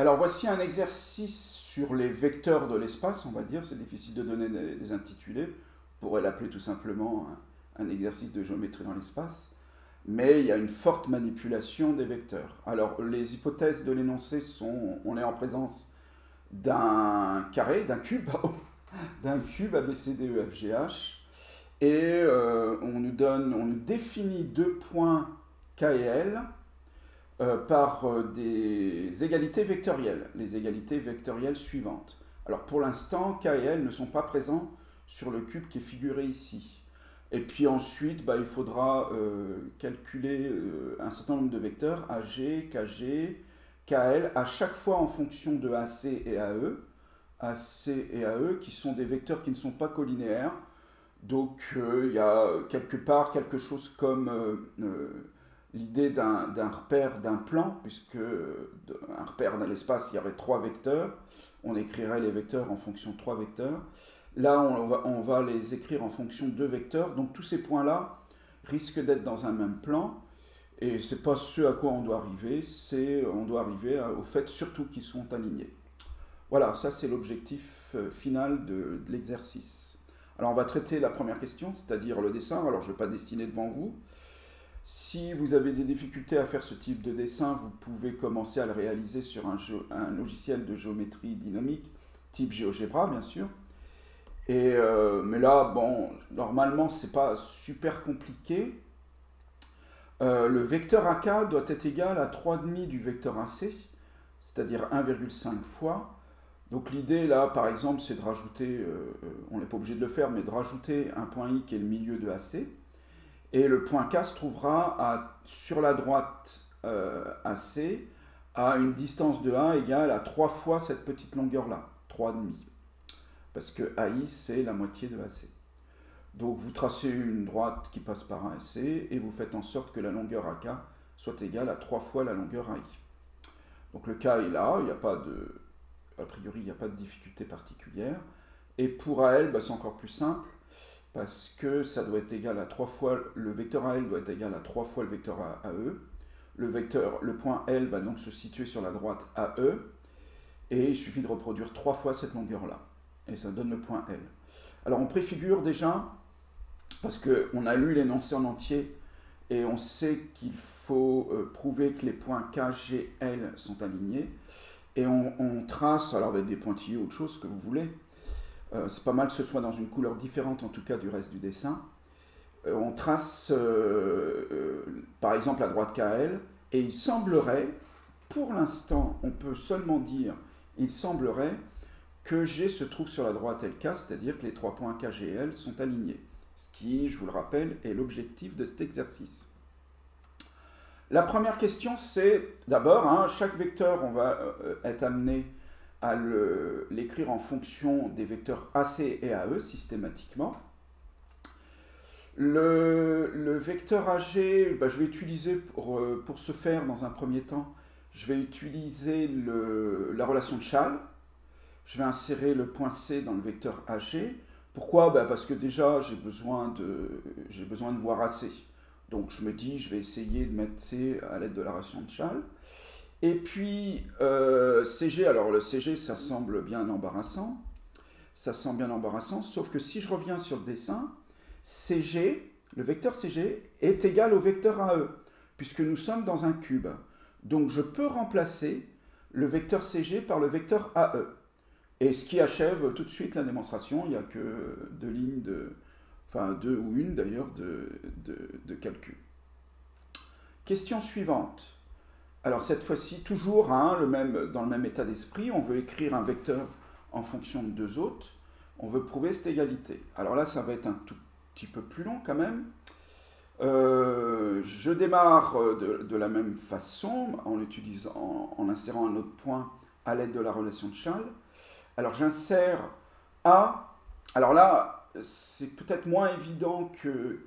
Alors voici un exercice sur les vecteurs de l'espace, on va dire. C'est difficile de donner des intitulés. On pourrait l'appeler tout simplement un exercice de géométrie dans l'espace. Mais il y a une forte manipulation des vecteurs. Alors les hypothèses de l'énoncé sont, on est en présence d'un carré, d'un cube, d'un cube ABCDEFGH, et on nous définit deux points K et L par des égalités vectorielles, les égalités vectorielles suivantes. Alors pour l'instant, K et L ne sont pas présents sur le cube qui est figuré ici. Et puis ensuite, il faudra calculer un certain nombre de vecteurs, AG, KG, KL, à chaque fois en fonction de AC et AE, qui sont des vecteurs qui ne sont pas collinéaires. Donc il y a quelque part quelque chose comme l'idée d'un repère, d'un plan, puisque un repère dans l'espace, il y aurait trois vecteurs. On écrirait les vecteurs en fonction de trois vecteurs. Là, on va les écrire en fonction de deux vecteurs. Donc tous ces points-là risquent d'être dans un même plan. Et ce n'est pas ce à quoi on doit arriver, on doit arriver au fait surtout qu'ils sont alignés. Voilà, ça c'est l'objectif final de l'exercice. Alors on va traiter la première question, c'est-à-dire le dessin. Alors je ne vais pas dessiner devant vous. Si vous avez des difficultés à faire ce type de dessin, vous pouvez commencer à le réaliser sur un logiciel de géométrie dynamique, type GeoGebra bien sûr. Mais là, bon, normalement, c'est pas super compliqué. Le vecteur AK doit être égal à 3,5 du vecteur AC, c'est-à-dire 1,5 fois. Donc l'idée, là, par exemple, c'est de rajouter, on n'est pas obligé de le faire, mais de rajouter un point I qui est le milieu de AC. Et le point K se trouvera sur la droite AC à une distance de A égale à 3 fois cette petite longueur-là, 3,5. Parce que AI, c'est la moitié de AC. Donc vous tracez une droite qui passe par un AC et vous faites en sorte que la longueur AK soit égale à 3 fois la longueur AI. Donc le K est là, il n'y a pas de, a priori il n'y a pas de difficulté particulière. Et pour AL, c'est encore plus simple, parce que ça doit être égal à 3 fois, le vecteur AL doit être égal à 3 fois le vecteur AE. Le point L va donc se situer sur la droite AE, et il suffit de reproduire 3 fois cette longueur-là. Et ça donne le point L. Alors on préfigure déjà, parce qu'on a lu l'énoncé en entier, et on sait qu'il faut prouver que les points K, G, L sont alignés, et on trace, alors avec des pointillés ou autre chose, que vous voulez, c'est pas mal que ce soit dans une couleur différente en tout cas du reste du dessin, on trace par exemple la droite KL, et il semblerait, pour l'instant, on peut seulement dire, il semblerait que G se trouve sur la droite LK, c'est-à-dire que les trois points K, G et L sont alignés. Ce qui, je vous le rappelle, est l'objectif de cet exercice. La première question, c'est d'abord, chaque vecteur, on va être amené à l'écrire en fonction des vecteurs AC et AE systématiquement. Le vecteur AG, je vais utiliser pour ce faire dans un premier temps, je vais utiliser la relation de Chasles. Je vais insérer le point C dans le vecteur AG. Pourquoi? Parce que déjà, j'ai besoin de voir AC. Donc je me dis, je vais essayer de mettre C à l'aide de la relation de Chasles. Et puis, CG, alors le CG, ça semble bien embarrassant. Ça semble bien embarrassant, sauf que si je reviens sur le dessin, CG, le vecteur CG, est égal au vecteur AE, puisque nous sommes dans un cube. Donc je peux remplacer le vecteur CG par le vecteur AE. Et ce qui achève tout de suite la démonstration, il n'y a que deux lignes deux ou une d'ailleurs de calcul. Question suivante. Alors cette fois-ci, toujours dans le même état d'esprit, on veut écrire un vecteur en fonction de deux autres, on veut prouver cette égalité. Alors là, ça va être un tout petit peu plus long quand même. Je démarre de la même façon, en insérant un autre point à l'aide de la relation de Chasles. Alors j'insère A. Alors là, c'est peut-être moins évident que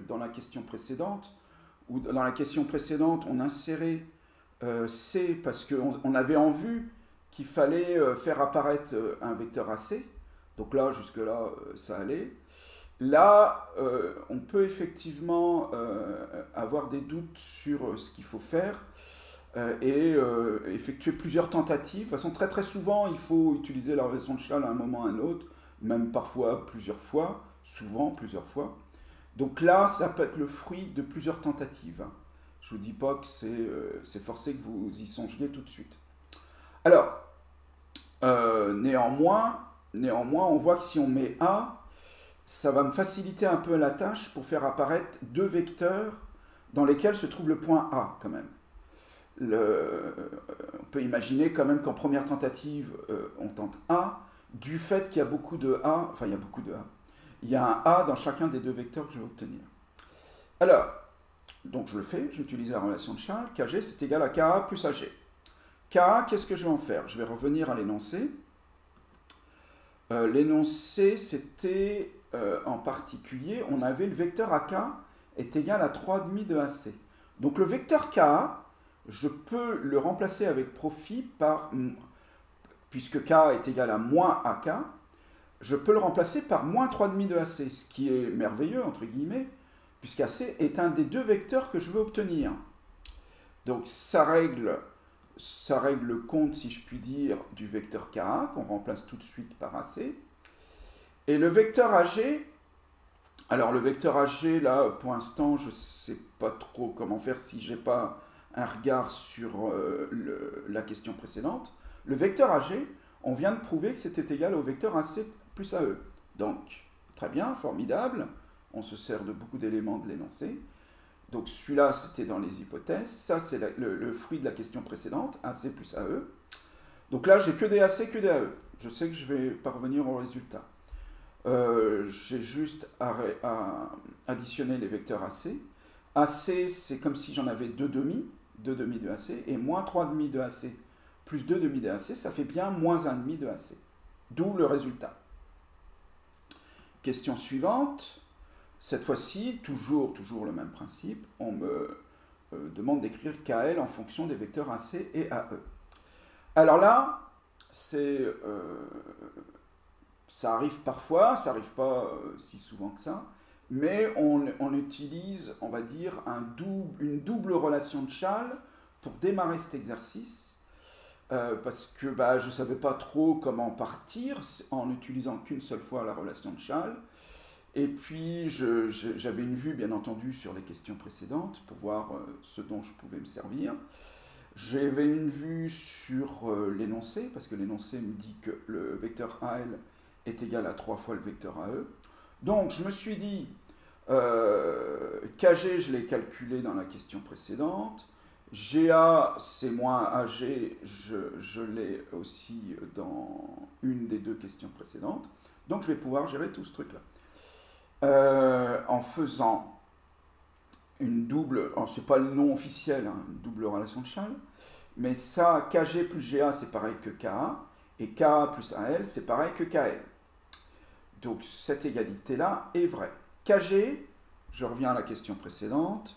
dans la question précédente, où dans la question précédente, on insérait C parce qu'on avait en vue qu'il fallait faire apparaître un vecteur AC. Donc là, jusque-là, ça allait. Là, on peut effectivement avoir des doutes sur ce qu'il faut faire. effectuer plusieurs tentatives. De toute façon, très très souvent, il faut utiliser la relation de Schall à un moment ou à un autre, même parfois plusieurs fois, souvent plusieurs fois. Donc là, ça peut être le fruit de plusieurs tentatives. Je ne vous dis pas que c'est forcé que vous y songiez tout de suite. Alors, néanmoins, on voit que si on met A, ça va me faciliter un peu la tâche pour faire apparaître deux vecteurs dans lesquels se trouve le point A quand même. On peut imaginer quand même qu'en première tentative, on tente A, du fait qu'il y a beaucoup de A, enfin il y a beaucoup de A, il y a un A dans chacun des deux vecteurs que je vais obtenir. Alors, donc je le fais, j'utilise la relation de Schall, Kg c'est égal à Ka plus Ag. Ka, qu'est-ce que je vais en faire? Je vais revenir à l'énoncé. L'énoncé, c'était en particulier, on avait le vecteur AK est égal à 3,5 de AC. Donc le vecteur Ka, je peux le remplacer avec profit par, puisque K est égal à moins AK, je peux le remplacer par moins 3,5 de AC, ce qui est merveilleux, entre guillemets, puisqu'AC est un des deux vecteurs que je veux obtenir. Donc ça règle le compte, si je puis dire, du vecteur Ka, qu'on remplace tout de suite par AC. Et le vecteur AG, alors le vecteur AG, là, pour l'instant, je ne sais pas trop comment faire si je n'ai pas un regard sur la question précédente. Le vecteur AG, on vient de prouver que c'était égal au vecteur AC plus AE. Donc, très bien, formidable. On se sert de beaucoup d'éléments de l'énoncé. Donc celui-là, c'était dans les hypothèses. Ça, c'est le fruit de la question précédente, AC plus AE. Donc là, j'ai que des AC, que des AE. Je sais que je vais parvenir au résultat. J'ai juste à additionner les vecteurs AC. AC, c'est comme si j'en avais 2 demi de AC, et moins 3,5 de AC plus 2 demi de AC, ça fait bien moins 1,5 de AC. D'où le résultat. Question suivante. Cette fois-ci, toujours le même principe, on me demande d'écrire KL en fonction des vecteurs AC et AE. Alors là, ça arrive parfois, ça n'arrive pas si souvent que ça, mais on utilise, on va dire, une double relation de Schall pour démarrer cet exercice, parce que je ne savais pas trop comment partir en n'utilisant qu'une seule fois la relation de Schall. Et puis, j'avais une vue, bien entendu, sur les questions précédentes, pour voir ce dont je pouvais me servir. J'avais une vue sur l'énoncé, parce que l'énoncé me dit que le vecteur AL est égal à 3 fois le vecteur AE. Donc, je me suis dit, KG, je l'ai calculé dans la question précédente. GA, c'est moins AG, je l'ai aussi dans une des deux questions précédentes. Donc, je vais pouvoir gérer tout ce truc-là. En faisant une double, c'est pas le nom officiel, hein, une double relation de Schall, mais ça, KG plus GA, c'est pareil que KA, et KA plus AL, c'est pareil que KL. Donc cette égalité-là est vraie. KG, je reviens à la question précédente,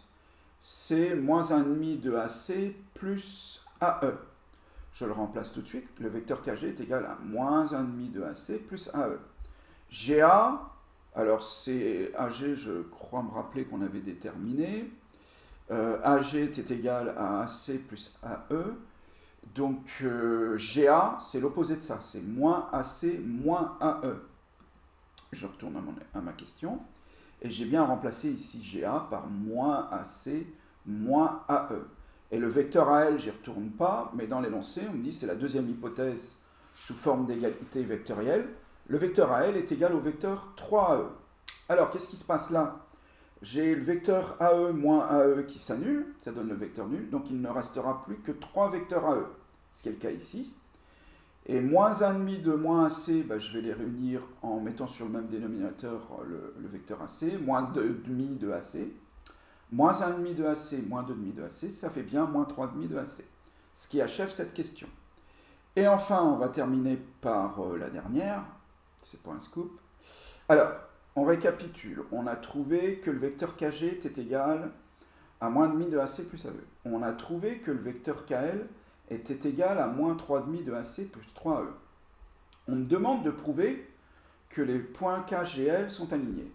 c'est moins 1,5 de AC plus AE. Je le remplace tout de suite, le vecteur KG est égal à moins 1,5 de AC plus AE. GA, alors c'est AG, je crois me rappeler qu'on avait déterminé. AG était égal à AC plus AE. Donc GA, c'est l'opposé de ça, c'est moins AC moins AE. Je retourne à ma question. Et j'ai bien remplacé ici GA par moins AC moins AE. Et le vecteur AL, j'y retourne pas, mais dans l'énoncé, on me dit c'est la deuxième hypothèse sous forme d'égalité vectorielle. Le vecteur AL est égal au vecteur 3AE. Alors, qu'est-ce qui se passe là? J'ai le vecteur AE moins AE qui s'annule, ça donne le vecteur nul, donc il ne restera plus que 3 vecteurs AE, ce qui est le cas ici. Et moins 1,5 de moins AC, je vais les réunir en mettant sur le même dénominateur le vecteur AC, moins 2,5 de AC, moins 1,5 de AC, moins 2,5 de AC, ça fait bien moins 3,5 de AC, ce qui achève cette question. Et enfin, on va terminer par la dernière. C'est pas un scoop. Alors, on récapitule. On a trouvé que le vecteur KG était égal à moins 1,5 de AC plus AE. On a trouvé que le vecteur KL était égal à moins 3,5 de AC plus 3AE. On me demande de prouver que les points K, G, L sont alignés.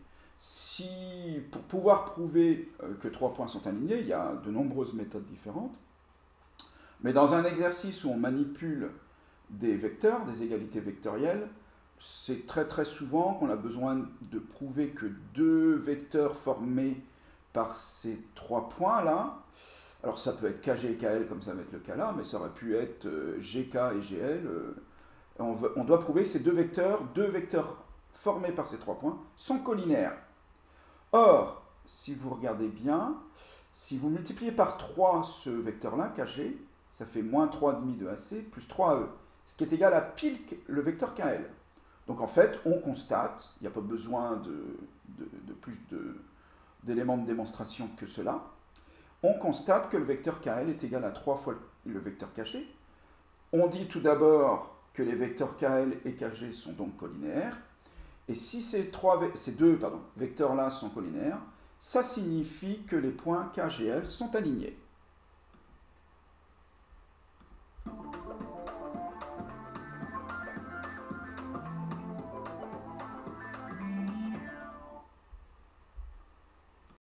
Pour pouvoir prouver que 3 points sont alignés, il y a de nombreuses méthodes différentes. Mais dans un exercice où on manipule des vecteurs, des égalités vectorielles, c'est très très souvent qu'on a besoin de prouver que deux vecteurs formés par ces trois points-là, alors ça peut être KG et KL comme ça va être le cas là, mais ça aurait pu être GK et GL. On doit prouver que ces deux vecteurs formés par ces trois points, sont collinaires. Or, si vous regardez bien, si vous multipliez par 3 ce vecteur-là, KG, ça fait moins 3,5 de AC plus 3AE, ce qui est égal à pile le vecteur KL. Donc en fait, on constate, il n'y a pas besoin de plus d'éléments de démonstration que cela, on constate que le vecteur KL est égal à 3 fois le vecteur KG. On dit tout d'abord que les vecteurs KL et KG sont donc collinaires, et si ces deux vecteurs-là sont collinaires, ça signifie que les points K et L sont alignés.